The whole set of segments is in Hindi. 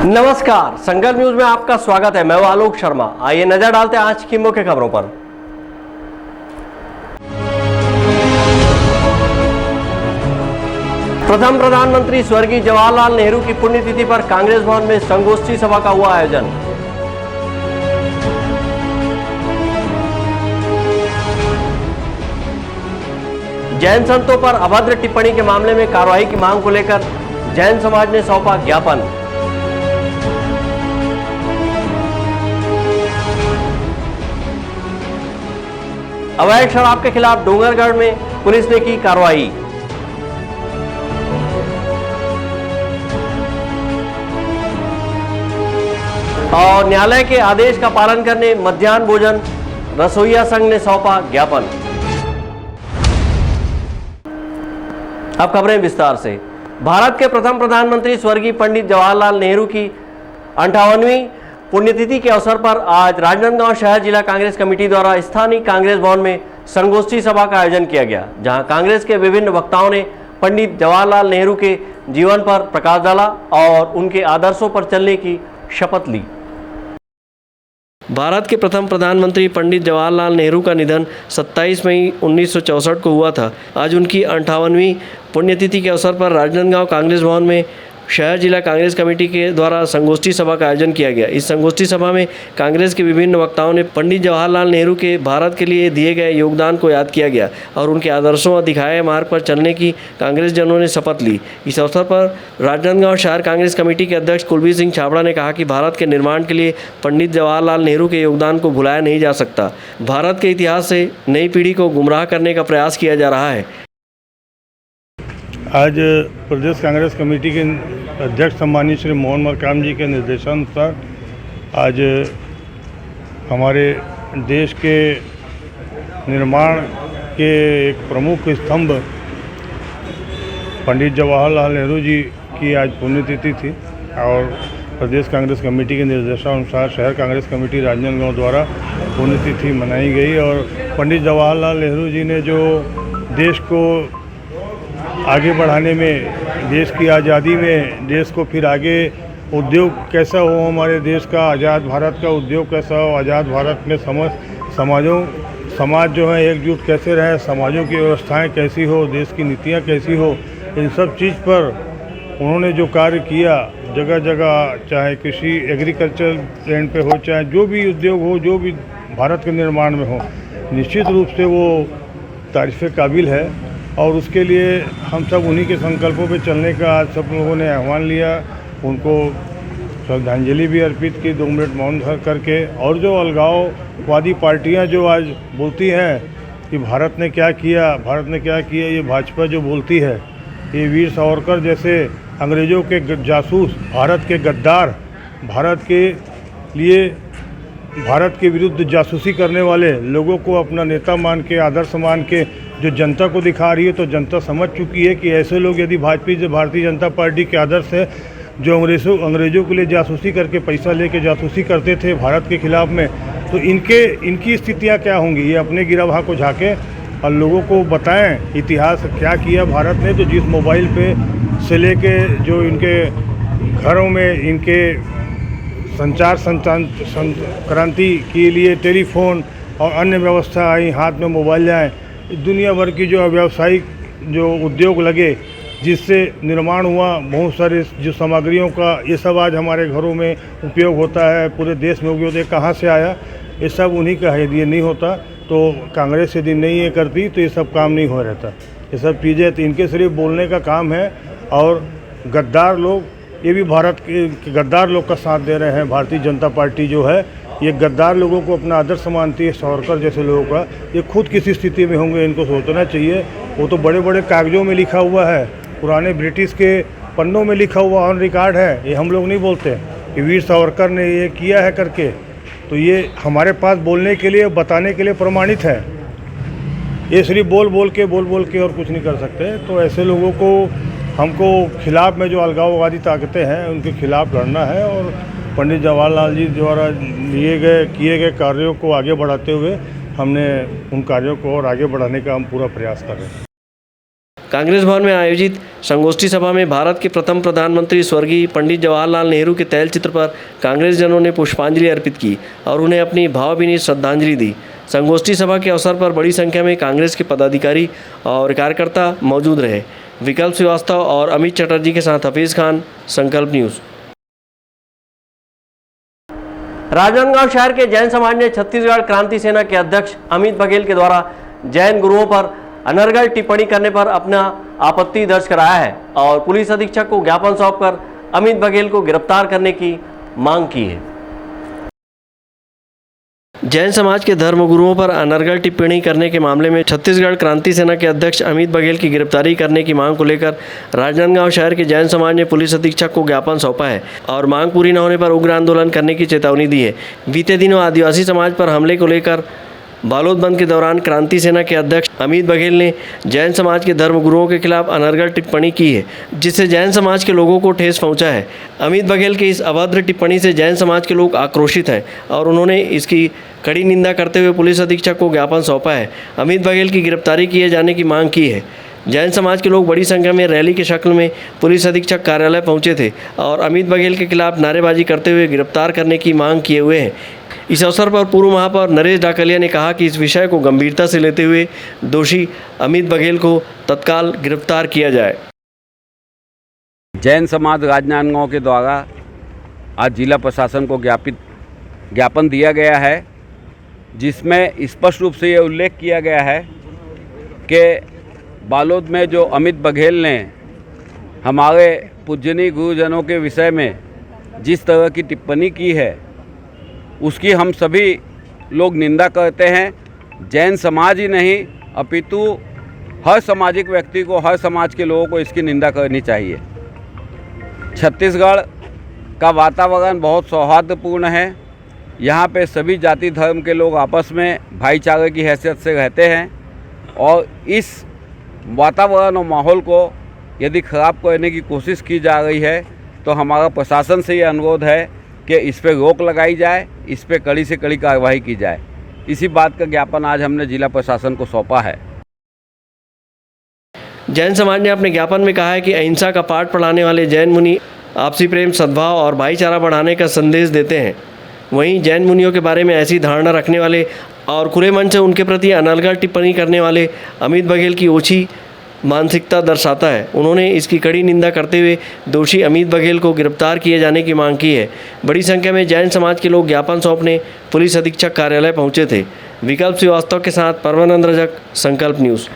नमस्कार, संकल्प न्यूज में आपका स्वागत है। मैं हूं आलोक शर्मा। आइए नजर डालते हैं आज की मुख्य खबरों पर। प्रथम प्रधानमंत्री स्वर्गीय जवाहरलाल नेहरू की पुण्यतिथि पर कांग्रेस भवन में संगोष्ठी सभा का हुआ आयोजन। जैन संतों पर अभद्र टिप्पणी के मामले में कार्रवाई की मांग को लेकर जैन समाज ने सौंपा ज्ञापन। अवैध शराब के खिलाफ डोंगरगढ़ में पुलिस ने की कार्रवाई। और न्यायालय के आदेश का पालन करने मध्याह्न भोजन रसोइया संघ ने सौंपा ज्ञापन। अब खबरें विस्तार से। भारत के प्रथम प्रधानमंत्री स्वर्गीय पंडित जवाहरलाल नेहरू की 58वीं पुण्यतिथि के अवसर पर आज राजनांदगांव शहर जिला कांग्रेस कमेटी द्वारा स्थानीय कांग्रेस भवन में संगोष्ठी सभा का आयोजन किया गया, जहां कांग्रेस के विभिन्न वक्ताओं ने पंडित जवाहरलाल नेहरू के जीवन पर प्रकाश डाला और उनके आदर्शों पर चलने की शपथ ली। भारत के प्रथम प्रधानमंत्री पंडित जवाहरलाल नेहरू का निधन 27 मई 1964 को हुआ था। आज उनकी 58वीं पुण्यतिथि के अवसर पर राजनांदगांव कांग्रेस भवन में शहर जिला कांग्रेस कमेटी के द्वारा संगोष्ठी सभा का आयोजन किया गया। इस संगोष्ठी सभा में कांग्रेस के विभिन्न वक्ताओं ने पंडित जवाहरलाल नेहरू के भारत के लिए दिए गए योगदान को याद किया गया और उनके आदर्शों और दिखाए मार्ग पर चलने की कांग्रेस जनों ने शपथ ली। इस अवसर पर राजनांदगांव शहर कांग्रेस कमेटी के अध्यक्ष कुलबीर सिंह छाबड़ा ने कहा कि भारत के निर्माण के लिए पंडित जवाहरलाल नेहरू के योगदान को भुलाया नहीं जा सकता। भारत के इतिहास से नई पीढ़ी को गुमराह करने का प्रयास किया जा रहा है। आज प्रदेश कांग्रेस कमेटी के अध्यक्ष सम्मानीय श्री मोहन मरकाम जी के निर्देशानुसार आज हमारे देश के निर्माण के एक प्रमुख स्तंभ पंडित जवाहरलाल नेहरू जी की आज पुण्यतिथि थी और प्रदेश कांग्रेस कमेटी के निर्देशानुसार शहर कांग्रेस कमेटी राजनांदगांव द्वारा पुण्यतिथि मनाई गई। और पंडित जवाहरलाल नेहरू जी ने जो देश को आगे बढ़ाने में, देश की आज़ादी में, देश को फिर आगे उद्योग कैसा हो, हमारे देश का आज़ाद भारत का उद्योग कैसा हो, आज़ाद भारत में समाज जो है एकजुट कैसे रहे, समाजों की व्यवस्थाएं कैसी हो, देश की नीतियां कैसी हो, इन सब चीज़ पर उन्होंने जो कार्य किया जगह जगह, चाहे कृषि एग्रीकल्चर लैंड पे हो, चाहे जो भी उद्योग हो, जो भी भारत के निर्माण में हो, निश्चित रूप से वो तारीफ़ काबिल है। और उसके लिए हम सब उन्हीं के संकल्पों पे चलने का आज सब लोगों ने आह्वान लिया, उनको श्रद्धांजलि भी अर्पित की 2 मिनट मौन धारण करके। और जो अलगाववादी पार्टियां जो आज बोलती हैं कि भारत ने क्या किया, भारत ने क्या किया, ये भाजपा जो बोलती है, ये वीर सावरकर जैसे अंग्रेज़ों के जासूस, भारत के गद्दार, भारत के लिए भारत के विरुद्ध जासूसी करने वाले लोगों को अपना नेता मान के, आदर्श मान के जो जनता को दिखा रही है, तो जनता समझ चुकी है कि ऐसे लोग यदि भारतीय जनता पार्टी के आदर्श है, जो अंग्रेज़ों के लिए जासूसी करके पैसा लेके जासूसी करते थे भारत के खिलाफ में, तो इनकी स्थितियां क्या होंगी। ये अपने गिरबां को झाँके और लोगों को बताएं इतिहास क्या किया भारत ने। तो जिस मोबाइल पे से लेके जो इनके घरों में इनके संचार क्रांति के लिए टेलीफोन और अन्य व्यवस्था आई, हाथ में मोबाइल आए, दुनिया भर की जो व्यावसायिक जो उद्योग लगे, जिससे निर्माण हुआ बहुत सारे जो सामग्रियों का, ये सब आज हमारे घरों में उपयोग होता है, पूरे देश में उपयोग होता है। कहाँ से आया, ये सब उन्हीं का है। यदि ये नहीं होता तो कांग्रेस यदि नहीं ये करती तो ये सब काम नहीं हो रहता। ये सब चीज़ें तो इनके सिर्फ बोलने का काम है। और गद्दार लोग, ये भी भारत के गद्दार लोग का साथ दे रहे हैं। भारतीय जनता पार्टी जो है, ये गद्दार लोगों को अपना आदर्श मानती है, सावरकर जैसे लोगों का। ये खुद किसी स्थिति में होंगे, इनको सोचना चाहिए। वो तो बड़े बड़े कागजों में लिखा हुआ है, पुराने ब्रिटिश के पन्नों में लिखा हुआ ऑन रिकॉर्ड है। ये हम लोग नहीं बोलते कि वीर सावरकर ने ये किया है करके, तो ये हमारे पास बोलने के लिए, बताने के लिए प्रमाणित है। ये सिर्फ बोल बोल के और कुछ नहीं कर सकते। तो ऐसे लोगों को हमको खिलाफ में जो अलगाववादी ताकतें हैं उनके खिलाफ लड़ना है। और पंडित जवाहरलाल जी द्वारा किए गए कार्यों को आगे बढ़ाते हुए हमने उन कार्यों को और आगे बढ़ाने का हम पूरा प्रयास कर रहे हैं। कांग्रेस भवन में आयोजित संगोष्ठी सभा में भारत के प्रथम प्रधानमंत्री स्वर्गीय पंडित जवाहरलाल नेहरू के तैलचित्र पर कांग्रेस जनों ने पुष्पांजलि अर्पित की और उन्हें अपनी भावभीनी श्रद्धांजलि दी। संगोष्ठी सभा के अवसर पर बड़ी संख्या में कांग्रेस के पदाधिकारी और कार्यकर्ता मौजूद रहे। विकल्प श्रीवास्तव और अमित चटर्जी के साथ हफीज खान, संकल्प न्यूज़। राजनांदगांव शहर के जैन समाज ने छत्तीसगढ़ क्रांति सेना के अध्यक्ष अमित बघेल के द्वारा जैन गुरुओं पर अनर्गल टिप्पणी करने पर अपना आपत्ति दर्ज कराया है और पुलिस अधीक्षक को ज्ञापन सौंपकर अमित बघेल को गिरफ्तार करने की मांग की है। जैन समाज के धर्मगुरुओं पर अनर्गल टिप्पणी करने के मामले में छत्तीसगढ़ क्रांति सेना के अध्यक्ष अमित बघेल की गिरफ्तारी करने की मांग को लेकर राजनांदगांव शहर के जैन समाज ने पुलिस अधीक्षक को ज्ञापन सौंपा है और मांग पूरी न होने पर उग्र आंदोलन करने की चेतावनी दी है। बीते दिनों आदिवासी समाज पर हमले को लेकर बालोद बंद के दौरान क्रांति सेना के अध्यक्ष अमित बघेल ने जैन समाज के धर्मगुरुओं के खिलाफ अनर्गल टिप्पणी की है, जिससे जैन समाज के लोगों को ठेस पहुंचा है। अमित बघेल की इस अभद्र टिप्पणी से जैन समाज के लोग आक्रोशित हैं और उन्होंने इसकी कड़ी निंदा करते हुए पुलिस अधीक्षक को ज्ञापन सौंपा है। अमित बघेल की गिरफ्तारी किए जाने की मांग की है। जैन समाज के लोग बड़ी संख्या में रैली के शक्ल में पुलिस अधीक्षक कार्यालय पहुंचे थे और अमित बघेल के खिलाफ नारेबाजी करते हुए गिरफ्तार करने की मांग किए हुए हैं। इस अवसर पर पूर्व महापौर नरेश डाकलिया ने कहा कि इस विषय को गंभीरता से लेते हुए दोषी अमित बघेल को तत्काल गिरफ्तार किया जाए। जैन समाज राजनांदगांव के द्वारा आज जिला प्रशासन को ज्ञापन दिया गया है, जिसमें स्पष्ट रूप से ये उल्लेख किया गया है कि बालोद में जो अमित बघेल ने हमारे पूजनीय गुरुजनों के विषय में जिस तरह की टिप्पणी की है उसकी हम सभी लोग निंदा करते हैं। जैन समाज ही नहीं अपितु हर सामाजिक व्यक्ति को, हर समाज के लोगों को इसकी निंदा करनी चाहिए। छत्तीसगढ़ का वातावरण बहुत सौहार्दपूर्ण है। यहाँ पे सभी जाति धर्म के लोग आपस में भाईचारे की हैसियत से रहते हैं और इस वातावरण और माहौल को यदि ख़राब करने की कोशिश की जा रही है तो हमारा प्रशासन से ये अनुरोध है कि इस पर रोक लगाई जाए, इस पर कड़ी से कड़ी कार्रवाई की जाए। इसी बात का ज्ञापन आज हमने जिला प्रशासन को सौंपा है। जैन समाज ने अपने ज्ञापन में कहा है कि अहिंसा का पाठ पढ़ाने वाले जैन मुनि आपसी प्रेम, सद्भाव और भाईचारा बढ़ाने का संदेश देते हैं। वहीं जैन मुनियों के बारे में ऐसी धारणा रखने वाले और खुले मन से उनके प्रति अनर्गल टिप्पणी करने वाले अमित बघेल की ओछी मानसिकता दर्शाता है। उन्होंने इसकी कड़ी निंदा करते हुए दोषी अमित बघेल को गिरफ्तार किए जाने की मांग की है। बड़ी संख्या में जैन समाज के लोग ज्ञापन सौंपने पुलिस अधीक्षक कार्यालय पहुंचे थे। विकल्प श्रीवास्तव के साथ परमानंद रजक, संकल्प न्यूज़।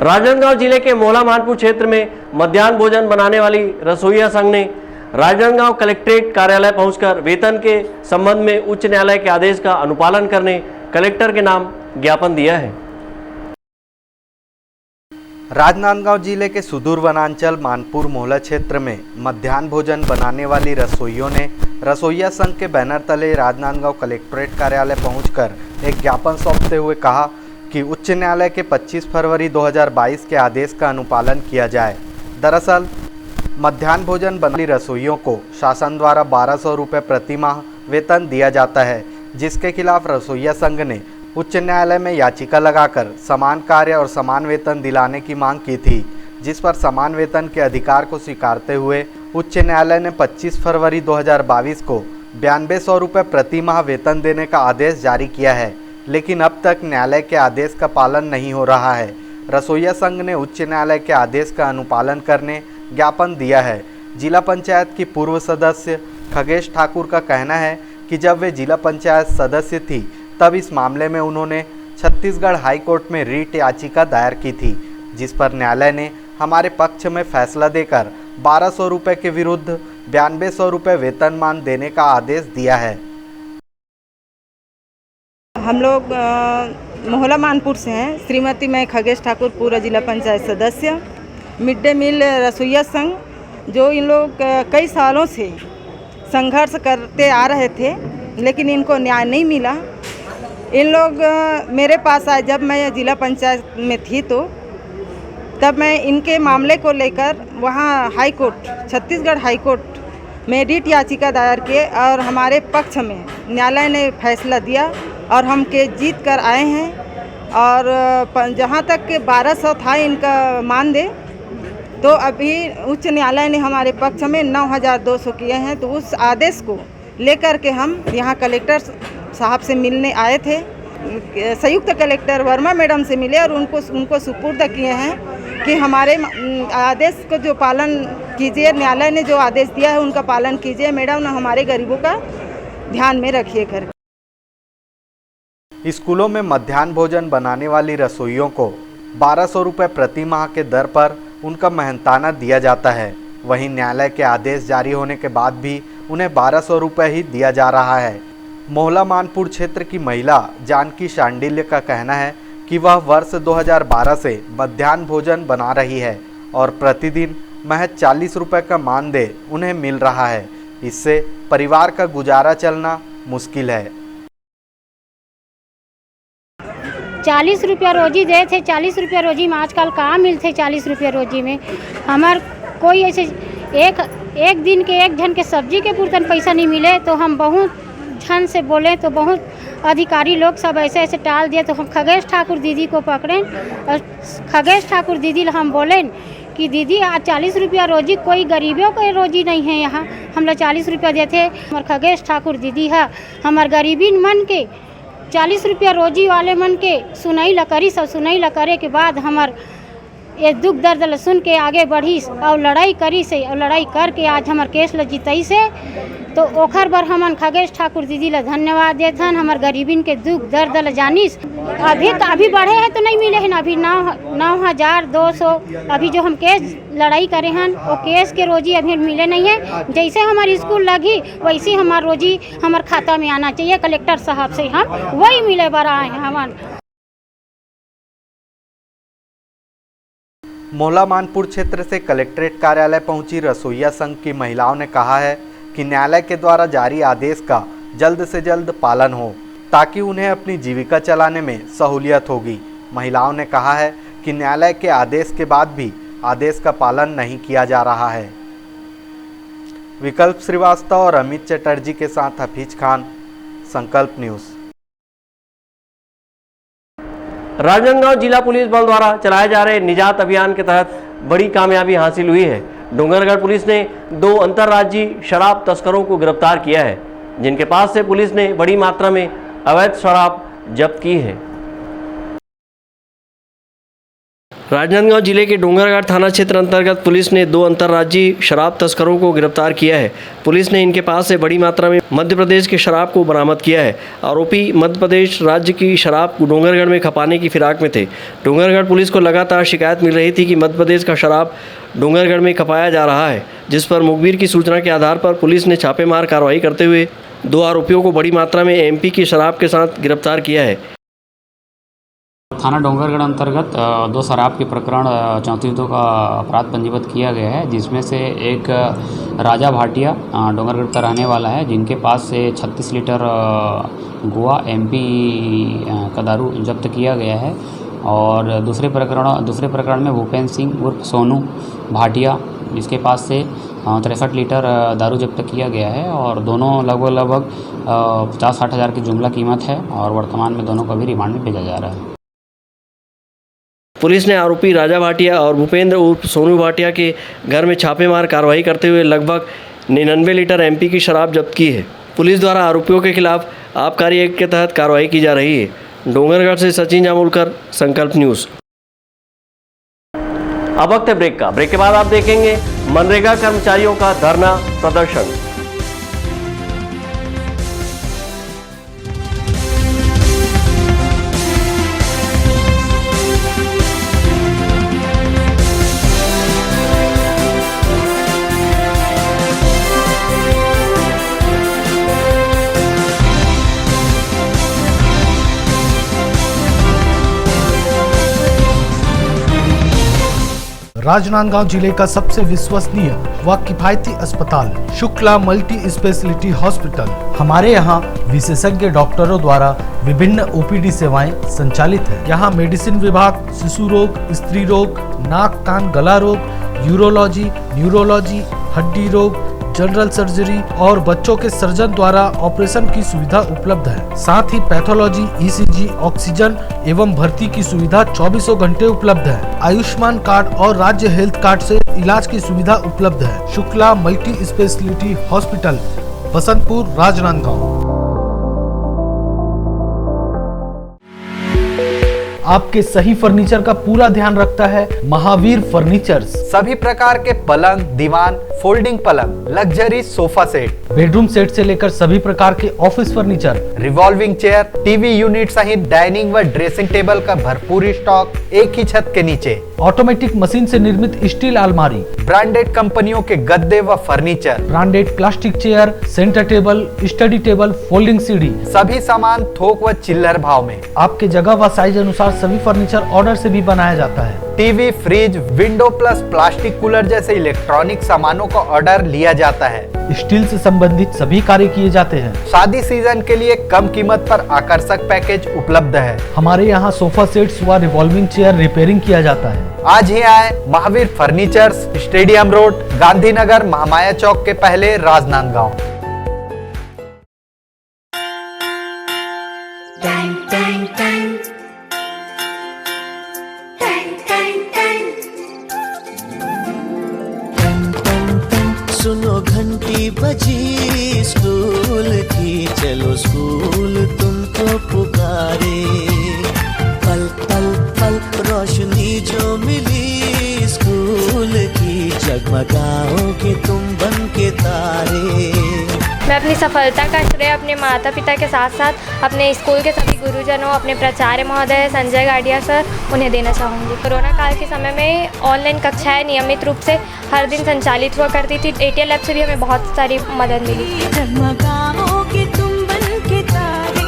राजनांदगांव जिले के मोहला मानपुर क्षेत्र में मध्याह्न भोजन बनाने वाली रसोइया संघ ने राजनांदगांव कलेक्ट्रेट कार्यालय पहुंचकर वेतन के संबंध में उच्च न्यायालय के आदेश का अनुपालन करने कलेक्टर के नाम ज्ञापन दिया है। राजनांदगांव जिले के सुदूर वनांचल मानपुर मोहला क्षेत्र में मध्याह्न भोजन बनाने वाली रसोइयों ने रसोइया संघ के बैनर तले राजनांदगांव कलेक्ट्रेट कार्यालय पहुंचकर एक ज्ञापन सौंपते हुए कहा कि उच्च न्यायालय के 25 फरवरी 2022 के आदेश का अनुपालन किया जाए। दरअसल मध्याह्न भोजन बनाने वाली रसोइयों को शासन द्वारा 1200 रुपये प्रति माह वेतन दिया जाता है, जिसके खिलाफ रसोइया संघ ने उच्च न्यायालय में याचिका लगाकर समान कार्य और समान वेतन दिलाने की मांग की थी, जिस पर समान वेतन के अधिकार को स्वीकारते हुए उच्च न्यायालय ने 25 फरवरी 2022 को 9200 रुपये प्रति माह वेतन देने का आदेश जारी किया है, लेकिन अब तक न्यायालय के आदेश का पालन नहीं हो रहा है। रसोइया संघ ने उच्च न्यायालय के आदेश का अनुपालन करने ज्ञापन दिया है। जिला पंचायत की पूर्व सदस्य खगेश ठाकुर का कहना है कि जब वे जिला पंचायत सदस्य थी तब इस मामले में उन्होंने छत्तीसगढ़ हाई कोर्ट में रीट याचिका दायर की थी, जिस पर न्यायालय ने हमारे पक्ष में फैसला देकर 1200 रुपये के विरुद्ध 9200 रुपये वेतनमान देने का आदेश दिया है। हम लोग मोहला मानपुर से हैं। श्रीमती मैं खगेश ठाकुर, पूरा जिला पंचायत सदस्य। मिड डे मील रसोइया संघ जो इन लोग कई सालों से संघर्ष करते आ रहे थे, लेकिन इनको न्याय नहीं मिला। इन लोग मेरे पास आए जब मैं जिला पंचायत में थी, तो तब मैं इनके मामले को लेकर वहाँ high court, Chhattisgarh high court में रीट याचिका दायर किए और हमारे पक्ष में न्यायालय ने फैसला दिया और हम केस जीत कर आए हैं। और जहाँ तक के 1200 था इनका मानदेय, तो अभी उच्च न्यायालय ने हमारे पक्ष में 9200 किए हैं। तो उस आदेश को लेकर के हम यहाँ कलेक्टर साहब से मिलने आए थे। संयुक्त कलेक्टर वर्मा मैडम से मिले और उनको सुपुर्द किए हैं कि हमारे आदेश को जो पालन कीजिए, न्यायालय ने जो आदेश दिया है उनका पालन कीजिए मैडम, ना हमारे गरीबों का ध्यान में रखिए कर। स्कूलों में मध्याह्न भोजन बनाने वाली रसोइयों को 1200 रुपये प्रति माह के दर पर उनका मेहनताना दिया जाता है। वहीं न्यायालय के आदेश जारी होने के बाद भी उन्हें 1200 रुपये ही दिया जा रहा है। मोहला मानपुर क्षेत्र की महिला जानकी शांडिल्य का कहना है कि वह वर्ष 2012 से मध्याह्न भोजन बना रही है और प्रतिदिन महज 40 रुपये का मानदेय उन्हें मिल रहा है। इससे परिवार का गुजारा चलना मुश्किल है। 40 रुपया रोजी दे थे, 40 रुपया रोजी में आजकल कहाँ मिलते 40 रुपया रोजी में। हमार कोई ऐसे एक दिन के एक जन के सब्जी के पूर्तन पैसा नहीं मिले तो हम बहुत जन से बोले तो बहुत अधिकारी लोग सब ऐसे ऐसे टाल दिए। तो हम खगेश ठाकुर दीदी को पकड़ें और खगेश ठाकुर दीदी हम बोलें कि दीदी आज 40 रुपया रोजी, कोई गरीबों को रोजी नहीं है यहाँ, हम लोग 40 रुपया देते। हमारे खगेश ठाकुर दीदी है हमार गरीबी मन के 40 रुपया रोजी वाले मन के सुनई ला करी, सब सुनई ला करे के बाद हमार ये दुख दर्द ला सुन के आगे बढ़ी और लड़ाई करी से और लड़ाई करके आज हमार केस ला जीतई से। तो ओखर बर हमन खगेश ठाकुर दीदी ला धन्यवाद देथन। हमार गरीबिन के दुख दर्द ला जानिस। अभी बढ़े हैं तो नहीं मिले हैं, अभी 9200 अभी जो हम केस लड़ाई करे हैं वो केस के रोजी अभी मिले नहीं है। जैसे हमारी स्कूल लगी वैसे हमार रोजी हमार खाता में आना चाहिए। कलेक्टर साहब से हम वही मिले बर आए हैं। हमार मोहला मानपुर क्षेत्र से कलेक्ट्रेट कार्यालय पहुंची रसोइया संघ की महिलाओं ने कहा है कि न्यायालय के द्वारा जारी आदेश का जल्द से जल्द पालन हो ताकि उन्हें अपनी जीविका चलाने में सहूलियत होगी। महिलाओं ने कहा है कि न्यायालय के आदेश के बाद भी आदेश का पालन नहीं किया जा रहा है। विकल्प श्रीवास्तव और अमित चटर्जी के साथ हफीज खान, संकल्प न्यूज़। राजनांदगांव जिला पुलिस बल द्वारा चलाए जा रहे निजात अभियान के तहत बड़ी कामयाबी हासिल हुई है। डोंगरगढ़ पुलिस ने 2 अंतर्राज्यीय शराब तस्करों को गिरफ्तार किया है, जिनके पास से पुलिस ने बड़ी मात्रा में अवैध शराब जब्त की है। राजनांदगांव जिले के डोंगरगढ़ थाना क्षेत्र अंतर्गत पुलिस ने 2 अंतर्राज्यीय शराब तस्करों को गिरफ्तार किया है। पुलिस ने इनके पास से बड़ी मात्रा में मध्य प्रदेश की शराब को बरामद किया है। आरोपी मध्य प्रदेश राज्य की शराब को डोंगरगढ़ में खपाने की फिराक में थे। डोंगरगढ़ पुलिस को लगातार शिकायत मिल रही थी कि मध्य प्रदेश का शराब डोंगरगढ़ में खपाया जा रहा है, जिस पर मुखबिर की सूचना के आधार पर पुलिस ने छापेमार कार्रवाई करते हुए 2 आरोपियों को बड़ी मात्रा में एमपी की शराब के साथ गिरफ्तार किया है। थाना डोंगरगढ़ अंतर्गत 2 शराब के प्रकरण 34 का अपराध पंजीबद्ध किया गया है, जिसमें से एक राजा भाटिया डोंगरगढ़ का रहने वाला है, जिनके पास से 36 लीटर गोवा एमपी का दारू जब्त किया गया है। और दूसरे प्रकरण में भूपेंद्र सिंह उर्फ सोनू भाटिया, जिसके पास से 63 लीटर दारू जब्त किया गया है और दोनों लगभग 50-60 हज़ार की जुमला कीमत है और वर्तमान में दोनों को भी रिमांड में भेजा जा रहा है। पुलिस ने आरोपी राजा भाटिया और भूपेंद्र उर्फ सोनू भाटिया के घर में छापेमार कार्रवाई करते हुए लगभग 99 लीटर एमपी की शराब जब्त की है। पुलिस द्वारा आरोपियों के खिलाफ आबकारी एक्ट के तहत कार्रवाई की जा रही है। डोंगरगढ़ से सचिन जामुलकर, संकल्प न्यूज़। अब वक्त है ब्रेक का। ब्रेक के बाद आप देखेंगे मनरेगा कर्मचारियों का धरना प्रदर्शन। राजनांदगांव जिले का सबसे विश्वसनीय व किफायती अस्पताल शुक्ला मल्टी स्पेशलिटी हॉस्पिटल। हमारे यहाँ विशेषज्ञ डॉक्टरों द्वारा विभिन्न ओपीडी सेवाएं संचालित है। यहाँ मेडिसिन विभाग, शिशु रोग, स्त्री रोग, नाक कान गला रोग, यूरोलॉजी, न्यूरोलॉजी, हड्डी रोग, जनरल सर्जरी और बच्चों के सर्जन द्वारा ऑपरेशन की सुविधा उपलब्ध है। साथ ही पैथोलॉजी, ECG, ऑक्सीजन एवं भर्ती की सुविधा 24 घंटे उपलब्ध है। आयुष्मान कार्ड और राज्य हेल्थ कार्ड से इलाज की सुविधा उपलब्ध है। Shukla multi speciality hospital, Basantpur, Rajnandgaon. आपके सही फर्नीचर का पूरा ध्यान रखता है महावीर फर्नीचर्स। सभी प्रकार के पलंग, दीवान, फोल्डिंग पलंग, luxury sofa set, bedroom set से लेकर सभी प्रकार के office furniture, revolving chair, TV unit सहित डाइनिंग व ड्रेसिंग टेबल का भरपूर स्टॉक एक ही छत के नीचे। ऑटोमेटिक मशीन से निर्मित स्टील अलमारी, ब्रांडेड कंपनियों के गद्दे व furniture, branded plastic chair, centre table, study table, folding सीढ़ी, सभी सामान थोक व चिल्लर भाव में। आपके जगह व साइज अनुसार सभी फर्नीचर ऑर्डर से भी बनाया जाता है। TV, fridge, window plus plastic cooler जैसे इलेक्ट्रॉनिक सामानों का ऑर्डर लिया जाता है। स्टील से संबंधित सभी कार्य किए जाते हैं। शादी सीजन के लिए कम कीमत पर आकर्षक पैकेज उपलब्ध है। हमारे यहाँ सोफा सेट्स व रिवॉल्विंग चेयर रिपेयरिंग किया जाता है। आज ही आए Mahavir furnitures, stadium road, Gandhinagar, Mahamaya Chowk के पहले, राजनांदगांव। सुनो घंटी बजी स्कूल की, चलो स्कूल तुमको पुकारे। पल पल पल रोशनी जो मिली स्कूल की, जगमगाओगे तुम बन के तारे। मैं अपनी सफलता का श्रेय अपने माता पिता के साथ साथ अपने स्कूल के सभी गुरुजनों, अपने प्राचार्य महोदय संजय गाडिया सर, उन्हें देना चाहूँगी। कोरोना काल के समय में ऑनलाइन कक्षाएं नियमित रूप से हर दिन संचालित हुआ करती थी। ATL लैब से भी हमें बहुत सारी मदद मिली। जगमगाओगे तुम बन के तारे।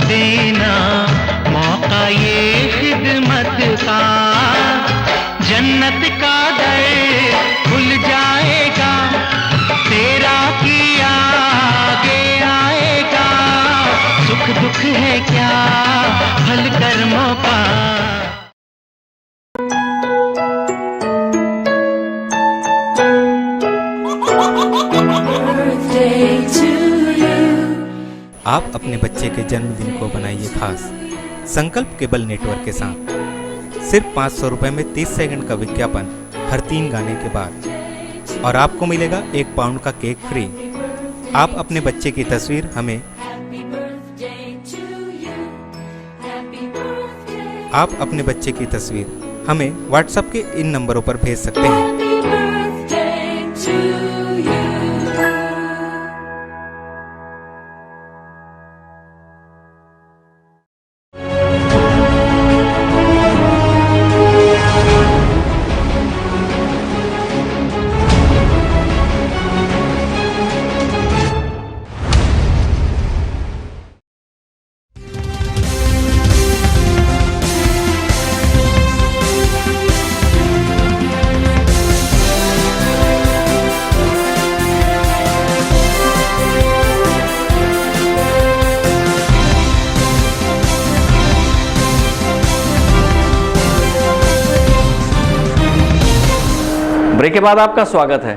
देना मौका ये खिदमत का, जन्नत का दर खुल जाएगा, तेरा किया आगे आएगा। सुख दुख है क्या भल कर्मों का। आप अपने बच्चे के जन्मदिन को बनाइए खास संकल्प केबल नेटवर्क के साथ। सिर्फ 500 रुपये में 30 सेकंड का विज्ञापन हर 3 गाने के बाद, और आपको मिलेगा 1 पाउंड का केक फ्री। आप अपने बच्चे की तस्वीर हमें व्हाट्सएप के इन नंबरों पर भेज सकते हैं। ब्रेक के बाद आपका स्वागत है।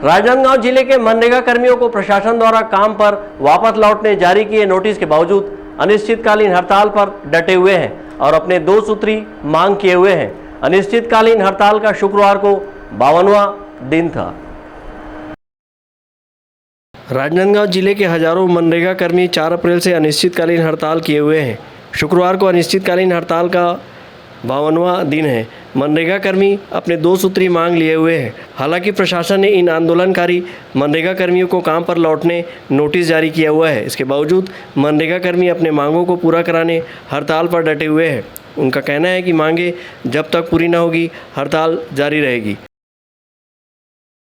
राजनांदगांव जिले के मनरेगा कर्मियों को प्रशासन द्वारा काम पर वापस लौटने जारी किए नोटिस के बावजूद अनिश्चितकालीन हड़ताल पर डटे हुए हैं और अपने 2 सूत्री मांग किए हुए हैं। अनिश्चितकालीन हड़ताल का शुक्रवार को 52वां दिन था। राजनांदगांव जिले के हजारों मनरेगा कर्मी 4 अप्रैल से अनिश्चितकालीन हड़ताल किए हुए हैं। शुक्रवार को अनिश्चितकालीन हड़ताल का 52वां दिन है। मनरेगा कर्मी अपने 2 सूत्री मांग लिए हुए हैं। हालांकि प्रशासन ने इन आंदोलनकारी मनरेगा कर्मियों को काम पर लौटने नोटिस जारी किया हुआ है। इसके बावजूद मनरेगा कर्मी अपने मांगों को पूरा कराने हड़ताल पर डटे हुए हैं। उनका कहना है कि मांगे जब तक पूरी न होगी हड़ताल जारी रहेगी।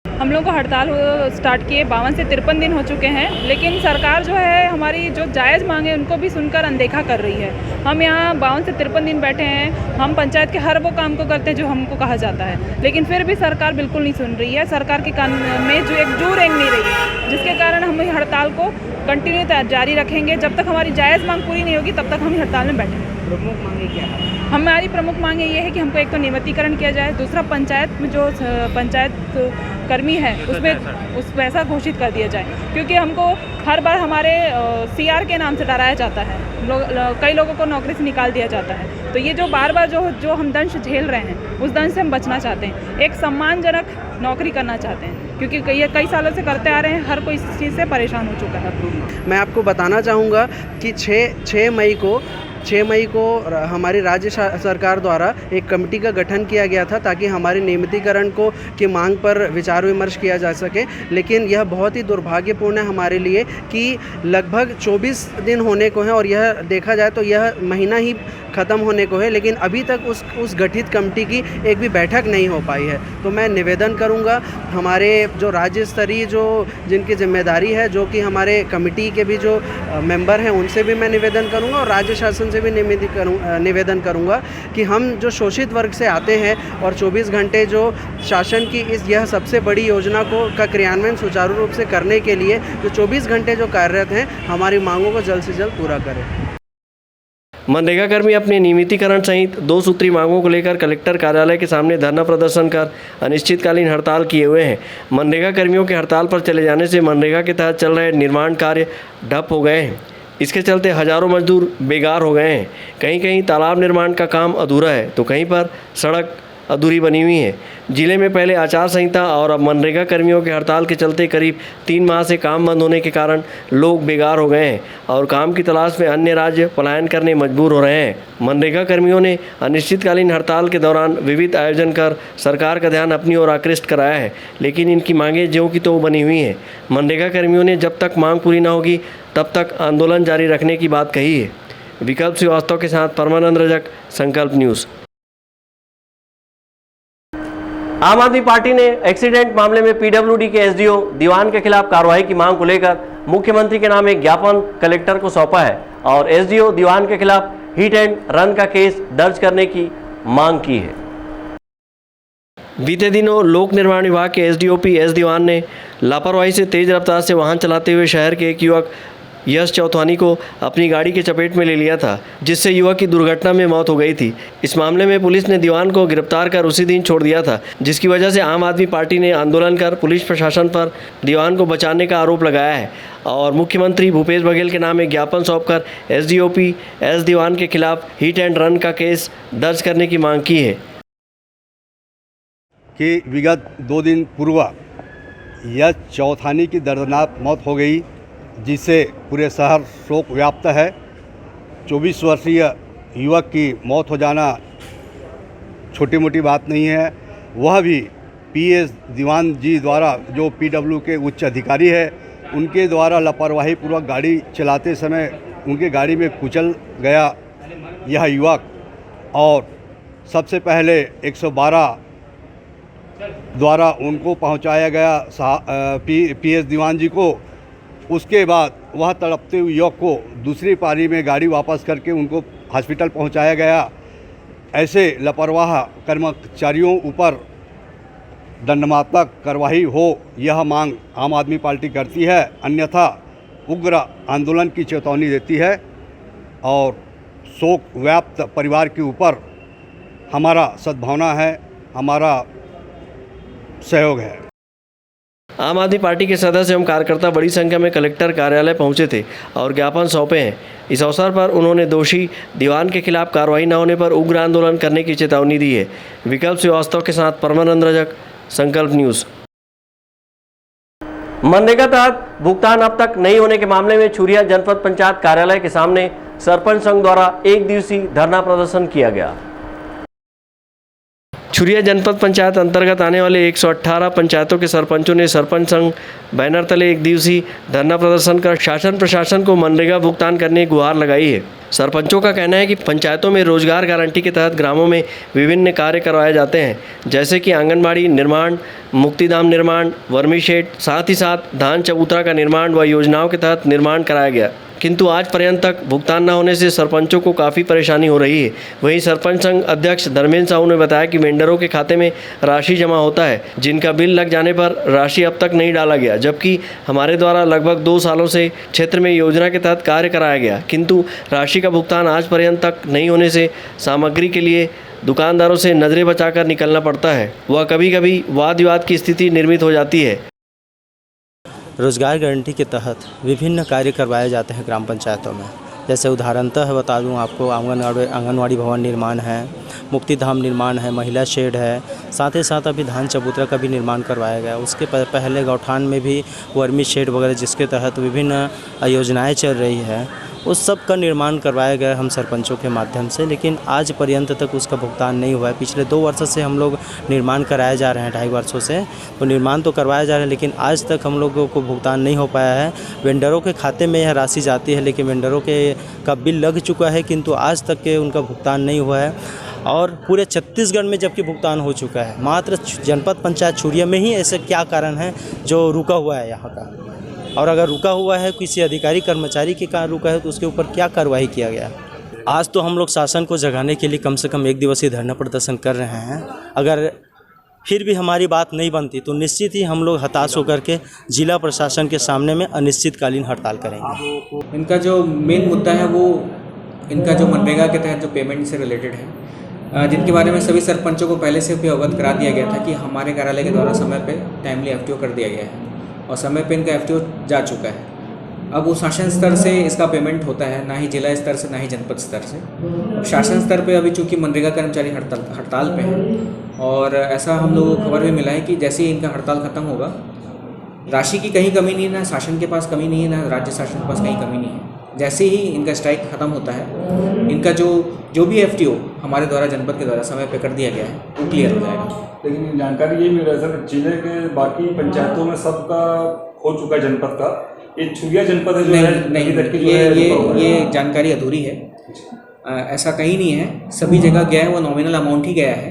हम लोग को हड़ताल स्टार्ट किए 52 से 53 दिन हो चुके हैं, लेकिन सरकार जो है हमारी जो जायज़ मांगे उनको भी सुनकर अनदेखा कर रही है। हम यहाँ 52 से 53 दिन बैठे हैं, हम पंचायत के हर वो काम को करते हैं जो हमको कहा जाता है, लेकिन फिर भी सरकार बिल्कुल नहीं सुन रही है। सरकार के कान में जो एक जू रेंग नहीं रही, जिसके कारण हम हड़ताल को कंटिन्यू जारी रखेंगे। जब तक हमारी जायज़ मांग पूरी नहीं होगी तब तक हम हड़ताल में बैठेंगे। प्रमुख मांगे क्या है? हमारी प्रमुख मांग ये है कि हमको एक तो नियमितीकरण किया जाए, दूसरा पंचायत में जो पंचायत कर्मी है उसमें उस पैसा घोषित कर दिया जाए, क्योंकि हमको हर बार हमारे सीआर के नाम से डराया जाता है। कई लोगों को नौकरी से निकाल दिया जाता है। तो ये जो बार बार जो हम दंश झेल रहे हैं उस दंश से हम बचना चाहते हैं, एक सम्मानजनक नौकरी करना चाहते हैं, क्योंकि ये कई सालों से करते आ रहे हैं। हर कोई इस चीज़ से परेशान हो चुका है। मैं आपको बताना चाहूँगा कि 6 मई को हमारी राज्य सरकार द्वारा एक कमेटी का गठन किया गया था ताकि हमारे नियमितीकरण की मांग पर विचार विमर्श किया जा सके। लेकिन यह बहुत ही दुर्भाग्यपूर्ण है हमारे लिए कि लगभग 24 दिन होने को हैं और यह देखा जाए तो यह महीना ही ख़त्म होने को है, लेकिन अभी तक उस गठित कमेटी की एक भी बैठक नहीं हो पाई है। तो मैं निवेदन करूंगा हमारे जो राज्य स्तरीय जिनकी जिम्मेदारी है, जो कि हमारे कमेटी के भी जो मेंबर हैं, उनसे भी मैं निवेदन करूंगा और राज्य शासन से भी निवेदन करूंगा कि हम जो शोषित वर्ग से आते हैं और 24 घंटे जो शासन की यह सबसे बड़ी योजना का क्रियान्वयन सुचारू रूप से करने के लिए जो 24 घंटे जो कार्यरत हैं, हमारी मांगों को जल्द से जल्द पूरा करें। मनरेगा कर्मी अपने नियमितीकरण सहित 2 सूत्री मांगों को लेकर कलेक्टर कार्यालय के सामने धरना प्रदर्शन कर अनिश्चितकालीन हड़ताल किए हुए हैं। मनरेगा कर्मियों के हड़ताल पर चले जाने से मनरेगा के तहत चल रहे निर्माण कार्य ठप हो गए हैं। इसके चलते हजारों मजदूर बेकार हो गए हैं। कहीं कहीं तालाब निर्माण का काम अधूरा है तो कहीं पर सड़क अधूरी बनी हुई है। जिले में पहले आचार संहिता और अब मनरेगा कर्मियों के हड़ताल के चलते करीब 3 माह से काम बंद होने के कारण लोग बेकार हो गए हैं और काम की तलाश में अन्य राज्य पलायन करने मजबूर हो रहे हैं। मनरेगा कर्मियों ने अनिश्चितकालीन हड़ताल के दौरान विविध आयोजन कर सरकार का ध्यान अपनी ओर आकृष्ट कराया है, लेकिन इनकी मांगें ज्यों की त्यों बनी हुई हैं। मनरेगा कर्मियों ने जब तक मांग पूरी न होगी तब तक आंदोलन जारी रखने की बात कही है। विकल्प श्रीवास्तव के साथ परमानंद रजक, संकल्प न्यूज़। आम आदमी पार्टी ने एक्सीडेंट मामले में पीडब्ल्यूडी के एसडीओ दीवान के खिलाफ कार्रवाई की मांग को लेकर मुख्यमंत्री के नाम एक ज्ञापन कलेक्टर को सौंपा है और एसडीओ दीवान के खिलाफ हिट एंड रन का केस दर्ज करने की मांग की है। बीते दिनों लोक निर्माण विभाग के एसडीओपी एस दीवान ने लापरवाही से तेज रफ्तार से वाहन चलाते हुए शहर के एक युवक यश चौथानी को अपनी गाड़ी के चपेट में ले लिया था, जिससे युवक की दुर्घटना में मौत हो गई थी। इस मामले में पुलिस ने दीवान को गिरफ्तार कर उसी दिन छोड़ दिया था, जिसकी वजह से आम आदमी पार्टी ने आंदोलन कर पुलिस प्रशासन पर दीवान को बचाने का आरोप लगाया है और मुख्यमंत्री भूपेश बघेल के नाम एक ज्ञापन सौंपकर एसडीओपी एस दीवान के खिलाफ हिट एंड रन का केस दर्ज करने की मांग की है। कि विगत 2 दिन पूर्व यश चौथानी की दर्दनाक मौत हो गई, जिससे पूरे शहर शोक व्याप्त है। 24 वर्षीय युवक की मौत हो जाना छोटी मोटी बात नहीं है, वह भी पीएस दीवान जी द्वारा, जो पीडब्ल्यू के उच्च अधिकारी है, उनके द्वारा लापरवाही पूर्वक गाड़ी चलाते समय उनके गाड़ी में कुचल गया यह युवक। और सबसे पहले 112 द्वारा उनको पहुंचाया गया पीएस दीवान जी को। उसके बाद वह तड़पते हुए युवक को दूसरी पारी में गाड़ी वापस करके उनको हॉस्पिटल पहुंचाया गया। ऐसे लापरवाह कर्मचारियों ऊपर दंडात्मक कार्रवाई हो, यह मांग आम आदमी पार्टी करती है, अन्यथा उग्र आंदोलन की चेतावनी देती है और शोक व्याप्त परिवार के ऊपर हमारा सद्भावना है, हमारा सहयोग है। आम आदमी पार्टी के सदस्य एवं कार्यकर्ता बड़ी संख्या में कलेक्टर कार्यालय पहुंचे थे और ज्ञापन सौंपे हैं। इस अवसर पर उन्होंने दोषी दीवान के खिलाफ कार्रवाई न होने पर उग्र आंदोलन करने की चेतावनी दी है। विकल्प श्रीवास्तव के साथ परमानंद रजक, संकल्प न्यूज़। मनरेगा तहत भुगतान अब तक नहीं होने के मामले में छुरिया जनपद पंचायत कार्यालय के सामने सरपंच संघ द्वारा 1 दिवसीय धरना प्रदर्शन किया गया। छुरिया जनपद पंचायत अंतर्गत आने वाले 118 पंचायतों के सरपंचों ने सरपंच संघ बैनर तले एक दिवसीय धरना प्रदर्शन कर शासन प्रशासन को मनरेगा भुगतान करने की गुहार लगाई है। सरपंचों का कहना है कि पंचायतों में रोजगार गारंटी के तहत ग्रामों में विभिन्न कार्य करवाए जाते हैं, जैसे कि आंगनबाड़ी निर्माण, मुक्तिधाम निर्माण, वर्मी शेड, साथ ही साथ धान चबूतरा का निर्माण व योजनाओं के तहत निर्माण कराया गया, किंतु आज पर्यंत तक भुगतान न होने से सरपंचों को काफ़ी परेशानी हो रही है। वहीं सरपंच संघ अध्यक्ष धर्मेंद्र साहू ने बताया कि वेंडरों के खाते में राशि जमा होता है, जिनका बिल लग जाने पर राशि अब तक नहीं डाला गया, जबकि हमारे द्वारा लगभग 2 सालों से क्षेत्र में योजना के तहत कार्य कराया गया, किंतु राशि का भुगतान आज पर्यंत तक नहीं होने से सामग्री के लिए दुकानदारों से नजरें बचाकर निकलना पड़ता है। वह कभी कभी वाद विवाद की स्थिति निर्मित हो जाती है। रोजगार गारंटी के तहत विभिन्न कार्य करवाए जाते हैं ग्राम पंचायतों में। जैसे उदाहरणतः बता दूं आपको, आंगनवाड़ी भवन निर्माण है, मुक्तिधाम निर्माण है, महिला शेड है, साथ ही साथ अभी धान चबूतरा का भी निर्माण करवाया गया। उसके पहले गौठान में भी वर्मी शेड वगैरह जिसके तहत विभिन्न योजनाएं चल रही है, उस सब का निर्माण करवाया गया हम सरपंचों के माध्यम से, लेकिन आज पर्यंत तक उसका भुगतान नहीं हुआ है। पिछले 2 वर्षों से हम लोग निर्माण कराए जा रहे हैं, 2.5 वर्षों से तो निर्माण तो करवाया जा रहा है, लेकिन आज तक हम लोगों को भुगतान नहीं हो पाया है। वेंडरों के खाते में यह राशि जाती है, लेकिन वेंडरों का बिल लग चुका है, किंतु आज तक के उनका भुगतान नहीं हुआ है। और पूरे छत्तीसगढ़ में जबकि भुगतान हो चुका है, मात्र जनपद पंचायत छुरिया में ही ऐसे क्या कारण है जो रुका हुआ है यहाँ का, और अगर रुका हुआ है किसी अधिकारी कर्मचारी के कारण रुका है तो उसके ऊपर क्या कार्रवाई किया गया। आज तो हम लोग शासन को जगाने के लिए कम से कम 1 दिवसीय धरना प्रदर्शन कर रहे हैं। अगर फिर भी हमारी बात नहीं बनती तो निश्चित ही हम लोग हताश होकर के जिला प्रशासन के सामने में अनिश्चितकालीन हड़ताल करेंगे। इनका जो मेन मुद्दा है वो इनका जो मनरेगा के तहत जो पेमेंट से रिलेटेड है, जिनके बारे में सभी सरपंचों को पहले से भी अवगत करा दिया गया था कि हमारे कार्यालय के द्वारा समय पे टाइमली एफटीओ कर दिया गया है और समय पे इनका एफटीओ जा चुका है। अब वो शासन स्तर से इसका पेमेंट होता है, ना ही जिला स्तर से ना ही जनपद स्तर से। शासन स्तर पे अभी चूँकि मनरेगा कर्मचारी हड़ताल पे हैं और ऐसा हम लोगों को खबर भी मिला है कि जैसे ही इनका हड़ताल ख़त्म होगा, राशि की कहीं कमी नहीं है, ना शासन के पास कमी नहीं है, ना राज्य शासन के पास कहीं कमी नहीं है। जैसे ही इनका स्ट्राइक ख़त्म होता है, इनका जो भी एफटीओ हमारे द्वारा जनपद के द्वारा समय पे कर दिया गया है वो क्लियर हो जाएगा। लेकिन जानकारी ये मिल रहा है सर, जिले के बाकी पंचायतों में सबका हो चुका है जनपद का, ये छुरिया जनपद है जो नहीं, ये जानकारी अधूरी है। ऐसा कहीं नहीं है, सभी जगह गया है, वो नॉमिनल अमाउंट ही गया है।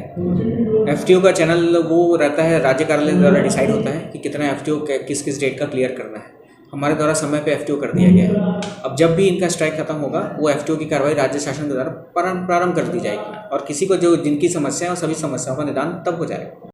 एफटीओ का चैनल वो रहता है, राज्य कार्यालय द्वारा डिसाइड होता है कि कितना एफटीओ किस किस डेट का क्लियर करना है। हमारे द्वारा समय पे एफटीओ कर दिया गया है। अब जब भी इनका स्ट्राइक खत्म होगा, वो एफटीओ की कार्रवाई राज्य शासन के द्वारा प्रारंभ कर दी जाएगी और किसी को जो जिनकी समस्या है सभी समस्याओं का निदान तब हो जाएगा।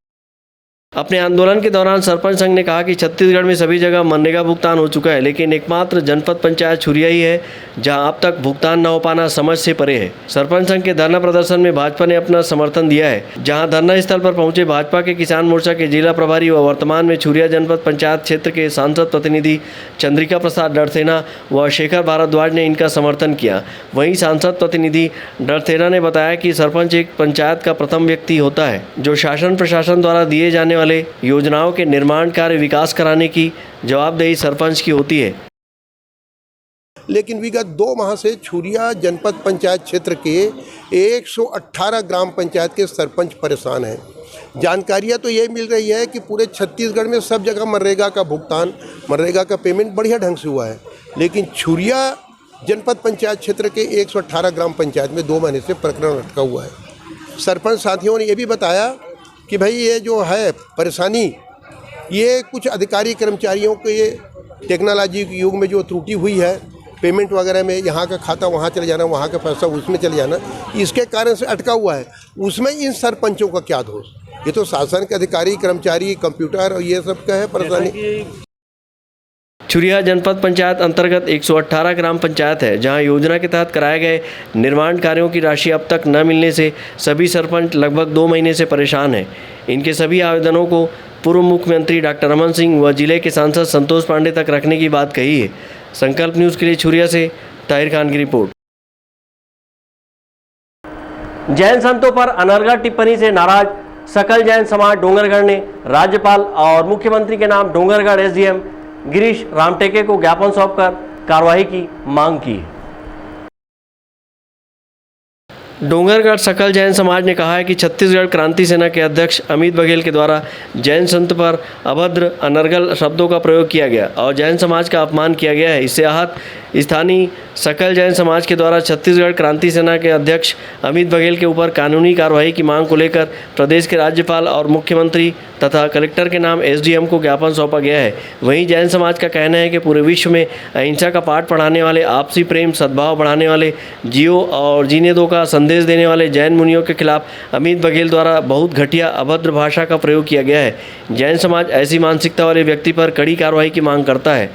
अपने आंदोलन के दौरान सरपंच संघ ने कहा कि छत्तीसगढ़ में सभी जगह मनरेगा भुगतान हो चुका है, लेकिन एकमात्र जनपद पंचायत छुरिया ही है जहां अब तक भुगतान न हो पाना समझ से परे है। सरपंच संघ के धरना प्रदर्शन में भाजपा ने अपना समर्थन दिया है, जहां धरना स्थल पर पहुंचे भाजपा के किसान मोर्चा के जिला प्रभारी व वर्तमान में छुरिया जनपद पंचायत क्षेत्र के सांसद प्रतिनिधि चंद्रिका प्रसाद डरसेना व शेखर भारद्वाज ने इनका समर्थन किया। वहीं सांसद प्रतिनिधि डरसेना ने बताया कि सरपंच एक पंचायत का प्रथम व्यक्ति होता है जो शासन प्रशासन द्वारा दिए जाने वाले योजनाओं के निर्माण कार्य विकास कराने की जवाबदेही सरपंच की होती है। लेकिन विगत 2 माह से छुरिया जनपद पंचायत क्षेत्र के 118 ग्राम पंचायत के सरपंच परेशान हैं। जानकारियां तो ये मिल रही है कि पूरे छत्तीसगढ़ में सब जगह मनरेगा का भुगतान, मनरेगा का पेमेंट बढ़िया ढंग से हुआ है, लेकिन छुरिया जनपद पंचायत क्षेत्र के 118 ग्राम पंचायत में 2 महीने से प्रकरण अटका हुआ है। सरपंच साथियों ने ये भी बताया कि भाई ये जो है परेशानी, ये कुछ अधिकारी कर्मचारियों के टेक्नोलॉजी के युग में जो त्रुटि हुई है, पेमेंट वगैरह में यहाँ का खाता वहाँ चले जाना, वहाँ का पैसा उसमें चले जाना, इसके कारण से अटका हुआ है। उसमें इन सरपंचों का क्या दोष? ये तो शासन के अधिकारी कर्मचारी, कंप्यूटर और ये सब का है परेशानी। छुरिया जनपद पंचायत अंतर्गत 118 ग्राम पंचायत है, जहां योजना के तहत कराए गए निर्माण कार्यों की राशि अब तक न मिलने से सभी सरपंच लगभग 2 महीने से परेशान हैं। इनके सभी आवेदनों को पूर्व मुख्यमंत्री डॉक्टर रमन सिंह व जिले के सांसद संतोष पांडे तक रखने की बात कही है। संकल्प न्यूज़ के लिए छुरिया से ताहिर खान की रिपोर्ट। जैन संतों पर अनर्गल टिप्पणी से नाराज सकल जैन समाज डोंगरगढ़ ने राज्यपाल और मुख्यमंत्री के नाम डोंगरगढ़ एसडीएम गिरीश रामटेके को ज्ञापन सौंपकर कार्रवाई की मांग की। डोंगरगढ़ सकल जैन समाज ने कहा है कि छत्तीसगढ़ क्रांति सेना के अध्यक्ष अमित बघेल के द्वारा जैन संत पर अभद्र अनर्गल शब्दों का प्रयोग किया गया और जैन समाज का अपमान किया गया है। इससे आहत स्थानीय सकल जैन समाज के द्वारा छत्तीसगढ़ क्रांति सेना के अध्यक्ष अमित बघेल के ऊपर कानूनी कार्रवाई की मांग को लेकर प्रदेश के राज्यपाल और मुख्यमंत्री तथा कलेक्टर के नाम एसडीएम को ज्ञापन सौंपा गया है। वहीं जैन समाज का कहना है कि पूरे विश्व में अहिंसा का पाठ पढ़ाने वाले, आपसी प्रेम सद्भाव बढ़ाने वाले, जियो और जीने दो का संदेश देने वाले जैन मुनियों के खिलाफ अमित बघेल द्वारा बहुत घटिया अभद्र भाषा का प्रयोग किया गया है। जैन समाज ऐसी मानसिकता वाले व्यक्ति पर कड़ी कार्रवाई की मांग करता है।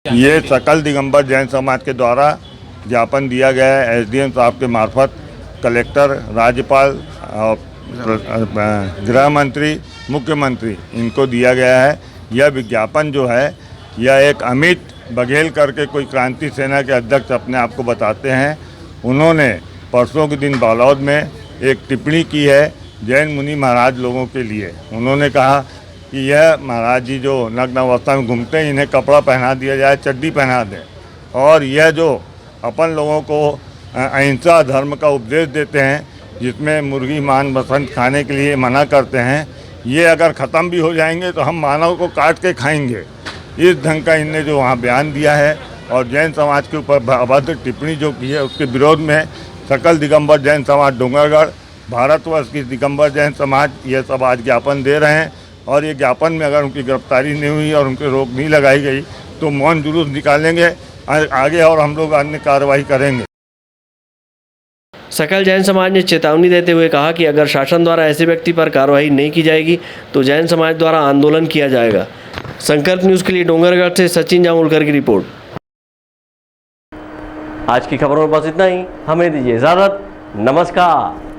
ये सकल दिगंबर जैन समाज के द्वारा ज्ञापन दिया गया है एसडीएम साहब के मार्फत कलेक्टर, राज्यपाल और गृह मंत्री, मुख्यमंत्री इनको दिया गया है। यह विज्ञापन जो है यह एक अमित बघेल करके कोई क्रांति सेना के अध्यक्ष अपने आप को बताते हैं। उन्होंने परसों के दिन बालौद में एक टिप्पणी की है जैन मुनि महाराज लोगों के लिए। उन्होंने कहा कि यह महाराज जी जो नग्न अवस्था में घूमते हैं इन्हें कपड़ा पहना दिया जाए, चड्डी पहना दें, और यह जो अपन लोगों को अहिंसा धर्म का उपदेश देते हैं जिसमें मुर्गी मान बसंत खाने के लिए मना करते हैं, ये अगर ख़त्म भी हो जाएंगे तो हम मानव को काट के खाएंगे। इस ढंग का इनने जो वहाँ बयान दिया है और जैन समाज के ऊपर अभद्र टिप्पणी जो की है उसके विरोध में सकल दिगंबर जैन समाज डोंगरगढ़, भारतवर्ष की दिगंबर जैन समाज ये सब आज ज्ञापन दे रहे हैं। और ये ज्ञापन में अगर उनकी गिरफ्तारी नहीं हुई और उनके रोक नहीं लगाई गई तो मौन जुलूस निकालेंगे आगे और हम लोग अन्य कार्रवाई करेंगे। सकल जैन समाज ने चेतावनी देते हुए कहा कि अगर शासन द्वारा ऐसे व्यक्ति पर कार्रवाई नहीं की जाएगी तो जैन समाज द्वारा आंदोलन किया जाएगा। संकल्प न्यूज़ के लिए डोंगरगढ़ से सचिन जामुलकर की रिपोर्ट। आज की खबरों में बस इतना ही। हमें दीजिए इजाज़त। नमस्कार।